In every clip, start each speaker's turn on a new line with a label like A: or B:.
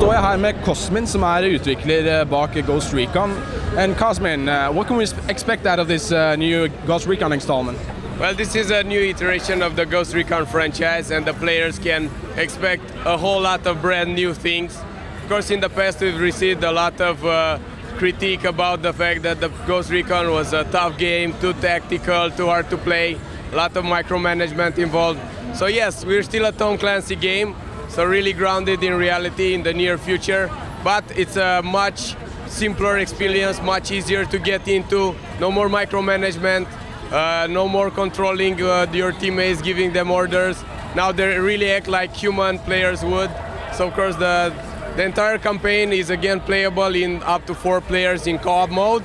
A: står jeg her med Cosmin, som utvikler bak Ghost Recon. And Cosmin, what can we expect out of this new Ghost Recon installment?
B: Well, this is a new iteration of the Ghost Recon franchise, and the players can expect a whole lot of brand new things. Of course, in the past we've received a lot of critique about the fact that the Ghost Recon was a tough game, too tactical, too hard to play, a lot of micromanagement involved. So yes, we're still a Tom Clancy game, so really grounded in reality in the near future, but it's a much simpler experience, much easier to get into, no more micromanagement, no more controlling your teammates, giving them orders. Now they really act like human players would. So of course the entire campaign is again playable in up to 4 players in co-op mode.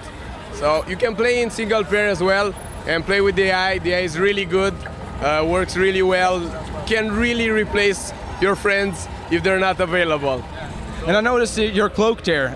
B: So you can play in single player as well and play with the AI. The AI is really good, works really well, can really replace your friends if they're not available.
A: And I noticed your cloak there.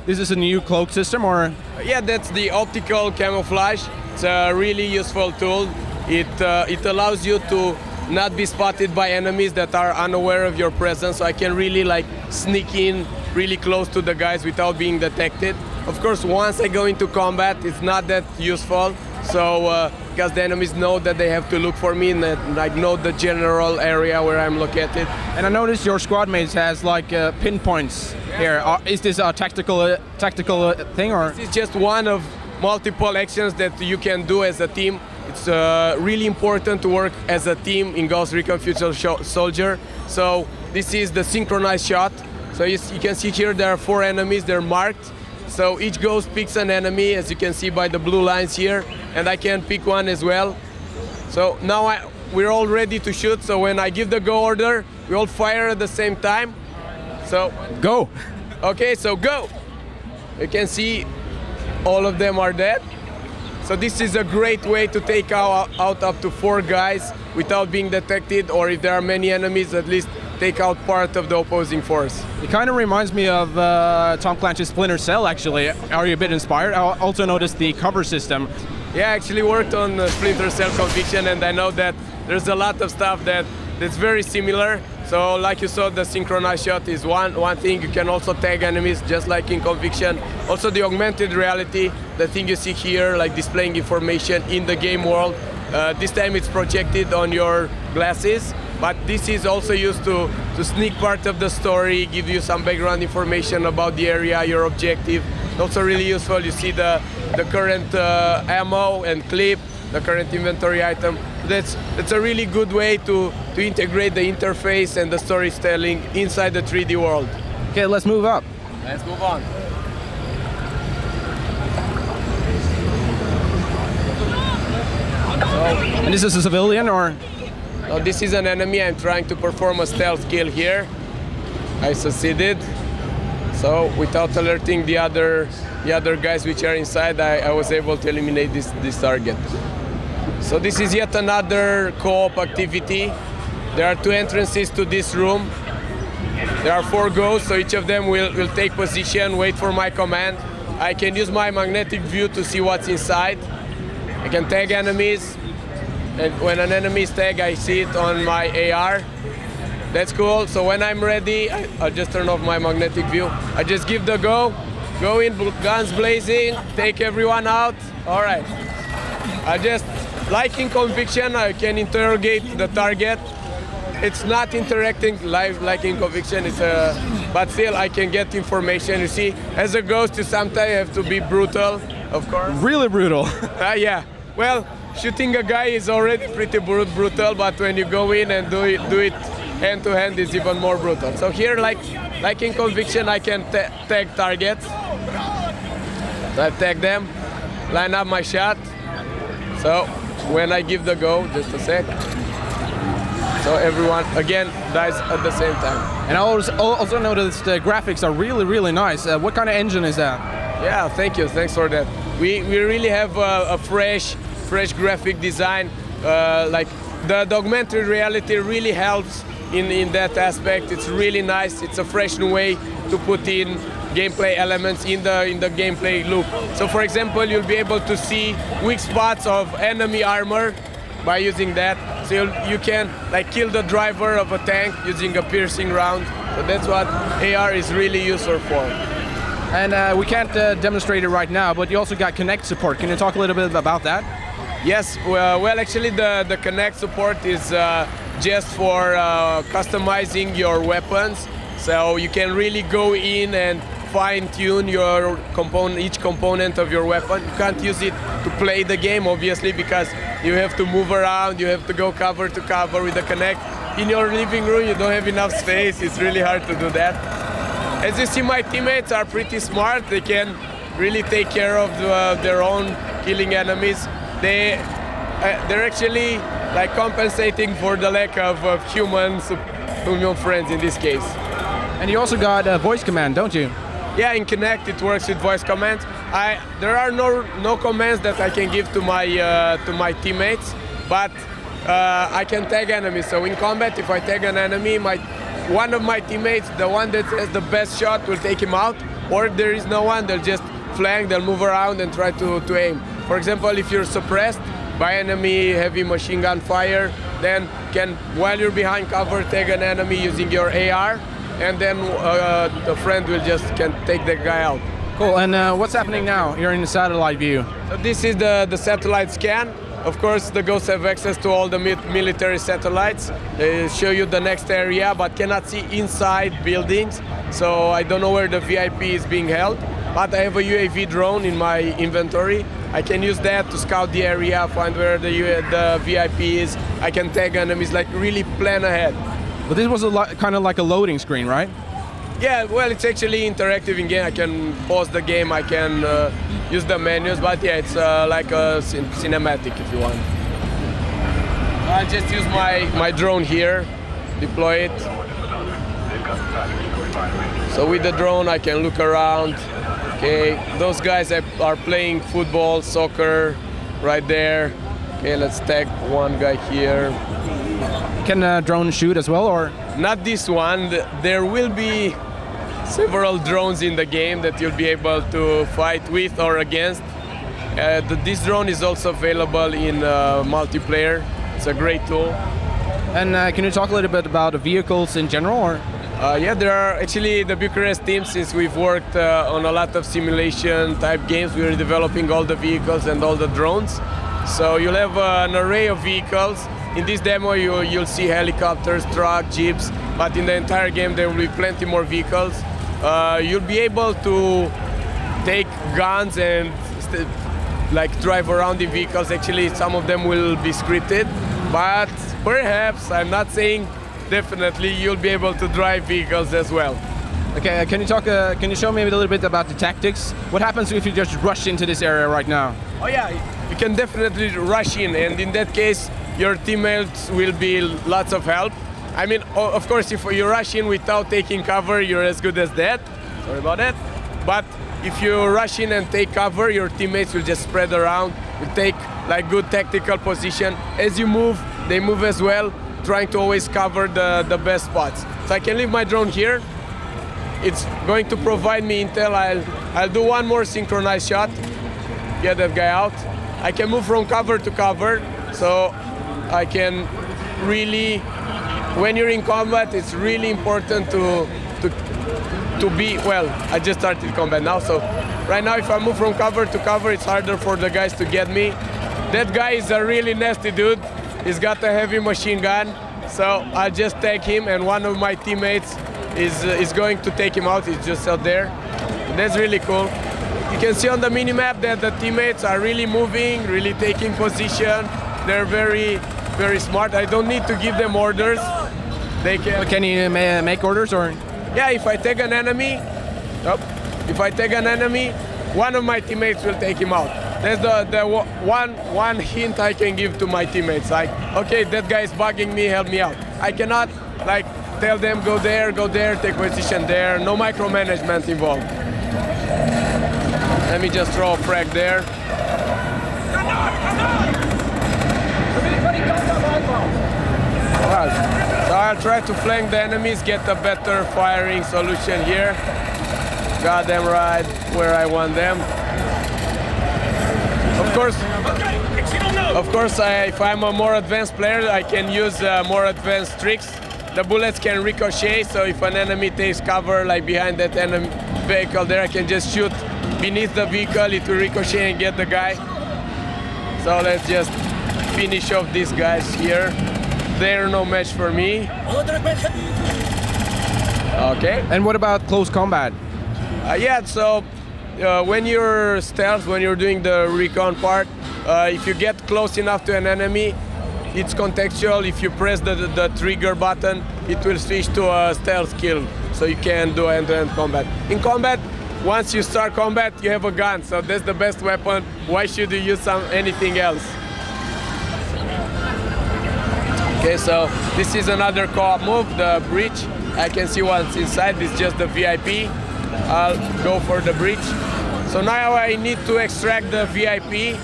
A: This is a new cloak system, or?
B: Yeah, that's the optical camouflage. It's a really useful tool. It allows you to not be spotted by enemies that are unaware of your presence, so I can really like sneak in really close to the guys without being detected. Of course, once I go into combat, it's not that useful, so because the enemies know that they have to look for me and I know the general area where I'm located.
A: And I noticed your squad mates has like pinpoints here. Is this a tactical thing, or?
B: This is just one of multiple actions that you can do as a team. It's really important to work as a team in Ghost Recon Future Soldier. So this is the synchronized shot. So you can see here there are 4 enemies, they're marked. So each ghost picks an enemy, as you can see by the blue lines here, and I can pick one as well. So now we're all ready to shoot, so when I give the go order, we all fire at the same time. So
A: go!
B: Okay, so go! You can see all of them are dead. So this is a great way to take out up to 4 guys without being detected, or if there are many enemies, at least take out part of the opposing force.
A: It kind of reminds me of Tom Clancy's Splinter Cell, actually. Are you a bit inspired? I also noticed the cover system.
B: Yeah, I actually worked on Splinter Cell Conviction, and I know that there's a lot of stuff that's very similar. So like you saw, the synchronized shot is one thing. You can also tag enemies just like in Conviction. Also the augmented reality, the thing you see here, like displaying information in the game world. This time it's projected on your glasses, but this is also used to sneak part of the story, give you some background information about the area, your objective. Also really useful, you see the current ammo and clip, the current inventory item. That's a really good way to integrate the interface and the storytelling inside the 3D world.
A: Okay, let's move up.
B: Let's move on.
A: And this is a civilian, or?
B: No, this is an enemy. I'm trying to perform a stealth kill here. I succeeded. So without alerting the other guys which are inside, I was able to eliminate this target. So this is yet another co-op activity. There are 2 entrances to this room. There are 4 ghosts, so each of them will take position, wait for my command. I can use my magnetic view to see what's inside. I can tag enemies, and when an enemy is tagged, I see it on my AR. That's cool. So when I'm ready, I'll just turn off my magnetic view. I just give the go in, guns blazing, take everyone out. All right. I just, like in Conviction, I can interrogate the target. It's not interacting live like in Conviction, but still I can get information. You see, as a ghost, you sometimes have to be brutal, of course.
A: Really brutal.
B: Yeah. Well, shooting a guy is already pretty brutal, but when you go in and do it hand to hand, it's even more brutal. So here, like in Conviction, I can tag targets. So I tag them, line up my shot. So when I give the go, just a sec. So everyone, again, dies at the same time.
A: And I also noticed the graphics are really, really nice. What kind of engine is that?
B: Yeah, thank you. Thanks for that. We really have a fresh graphic design. Like the augmented reality really helps in that aspect. It's really nice. It's a fresh new way to put in gameplay elements in the gameplay loop. So for example, you'll be able to see weak spots of enemy armor by using that. So you can like kill the driver of a tank using a piercing round. So that's what AR is really useful for.
A: And we can't demonstrate it right now, but you also got Connect support. Can you talk a little bit about that?
B: Yes, well actually the Connect support is just for customizing your weapons. So you can really go in and fine-tune your each component of your weapon. You can't use it to play the game, obviously, because you have to move around, you have to go cover to cover with the Connect. In your living room, you don't have enough space. It's really hard to do that. As you see, my teammates are pretty smart. They can really take care of their own killing enemies. They're actually like compensating for the lack of human friends in this case.
A: And you also got a voice command, don't you?
B: Yeah, in Connect it works with voice commands. There are no commands that I can give to my teammates, but I can tag enemies. So in combat, if I tag an enemy, one of my teammates, the one that has the best shot, will take him out. Or if there is no one, they'll just flank, they'll move around and try to aim. For example, if you're suppressed by enemy heavy machine gun fire, then while you're behind cover, tag an enemy using your AR, and then the friend will just take the guy out.
A: Cool, and what's happening now? You're in the satellite view.
B: So this is the satellite scan. Of course, the Ghosts have access to all the military satellites. They show you the next area, but cannot see inside buildings. So I don't know where the VIP is being held, but I have a UAV drone in my inventory. I can use that to scout the area, find where the VIP is. I can tag enemies, like really plan ahead.
A: But this was kind of like a loading screen, right?
B: Yeah, well, it's actually interactive in game. I can pause the game, I can use the menus, but yeah, it's like a cinematic if you want. I'll just use my drone here, deploy it. So with the drone I can look around. Okay, those guys are playing football, soccer, right there. Okay, let's tag one guy here.
A: Can a drone shoot as well, or?
B: Not this one. There will be several drones in the game that you'll be able to fight with or against. This drone is also available in multiplayer. It's a great tool.
A: And can you talk a little bit about the vehicles in general, or?
B: Yeah, there are actually the Bucharest team, since we've worked on a lot of simulation type games, we're developing all the vehicles and all the drones. So you'll have an array of vehicles. In this demo you'll see helicopters, trucks, jeeps, but in the entire game there will be plenty more vehicles. You'll be able to take guns and like drive around in vehicles. Actually, some of them will be scripted, but perhaps, I'm not saying definitely, you'll be able to drive vehicles as well.
A: Okay, can you show me a little bit about the tactics? What happens if you just rush into this area right now?
B: Oh yeah, you can definitely rush in, and in that case your teammates will be lots of help. I mean, of course, if you rush in without taking cover, you're as good as dead. Sorry about that. But if you rush in and take cover, your teammates will just spread around, will take like good tactical position. As you move, they move as well, trying to always cover the best spots. So I can leave my drone here. It's going to provide me intel. I'll do one more synchronized shot, get that guy out. I can move from cover to cover, so I can really, when you're in combat, it's really important to be, well, I just started combat now, so right now if I move from cover to cover, it's harder for the guys to get me. That guy is a really nasty dude. He's got a heavy machine gun, so I'll just tag him, and one of my teammates is going to take him out. He's just out there. That's really cool. You can see on the minimap that the teammates are really moving, really taking position. They're very, very smart. I don't need to give them orders. They can.
A: But can you make orders, or?
B: Yeah, if I tag an enemy, one of my teammates will take him out. That's the one hint I can give to my teammates. Like, okay, that guy is bugging me, help me out. I cannot like tell them go there, take position there. No micromanagement involved. Let me just throw a frag there. So I'll try to flank the enemies, get a better firing solution here. Got them right where I want them. Of course, Of course, if I'm a more advanced player, I can use more advanced tricks. The bullets can ricochet, so if an enemy takes cover like behind that enemy vehicle there, I can just shoot beneath the vehicle, it will ricochet and get the guy. So let's just finish off these guys here. They're no match for me. Okay.
A: And what about close combat?
B: Yeah, so when you're stealth, when you're doing the recon part, if you get close enough to an enemy, it's contextual. If you press the trigger button, it will switch to a stealth kill, so you can do end-to-end combat. In combat, once you start combat, you have a gun, so that's the best weapon. Why should you use anything else? Okay, so this is another co-op move, the breach. I can see what's inside, it's just the VIP. I'll go for the breach. So now I need to extract the VIP.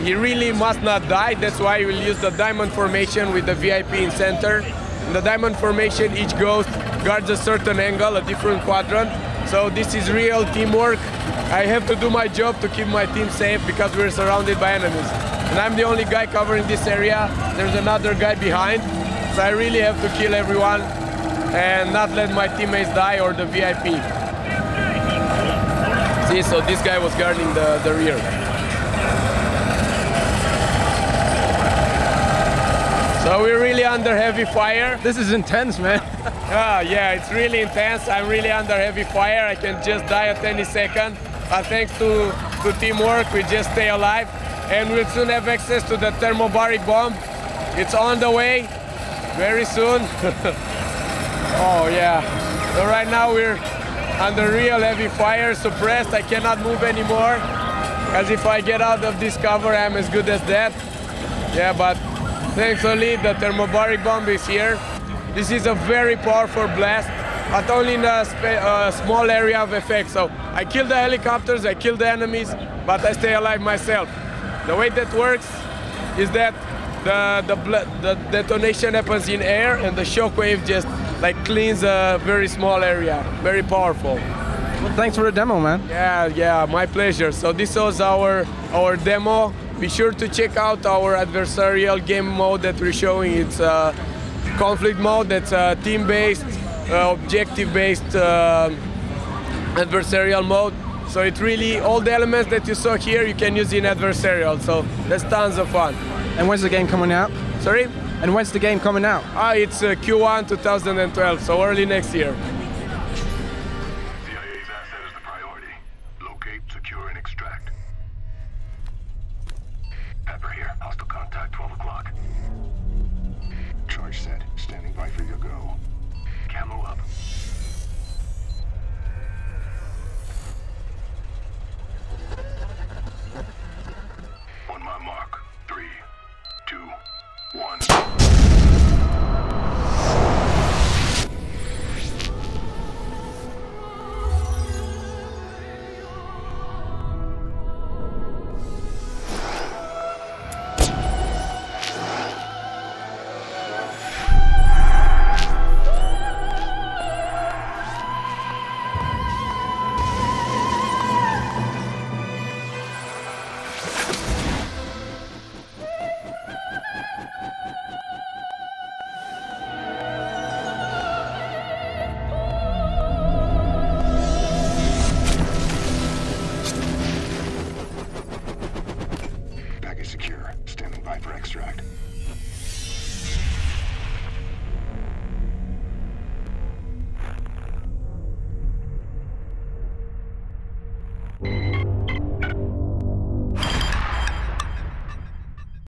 B: He really must not die, that's why we'll use the diamond formation with the VIP in center. In the diamond formation, each ghost guards a certain angle, a different quadrant. So this is real teamwork. I have to do my job to keep my team safe because we're surrounded by enemies. And I'm the only guy covering this area. There's another guy behind. So I really have to kill everyone and not let my teammates die or the VIP. See, so this guy was guarding the rear. So we're really under heavy fire.
A: This is intense, man.
B: Yeah, it's really intense. I'm really under heavy fire. I can just die at any second. But thanks to teamwork, we just stay alive. And we'll soon have access to the thermobaric bomb. It's on the way, very soon. Oh yeah. So right now we're under real heavy fire, suppressed. I cannot move anymore. Because if I get out of this cover, I'm as good as dead. Yeah, but thankfully, the thermobaric bomb is here. This is a very powerful blast, but only in a small area of effect. So I kill the helicopters, I kill the enemies, but I stay alive myself. The way that works is that the detonation happens in air, and the shockwave just like cleans a very small area. Very powerful.
A: Well, thanks for the demo, man.
B: Yeah, my pleasure. So this was our demo. Be sure to check out our adversarial game mode that we're showing. It's a conflict mode that's team-based, objective-based adversarial mode. So it really, all the elements that you saw here, you can use in adversarial. So that's tons of fun.
A: And when's the game coming out?
B: Sorry?
A: And when's the game coming out?
B: It's Q1 2012, so early next year.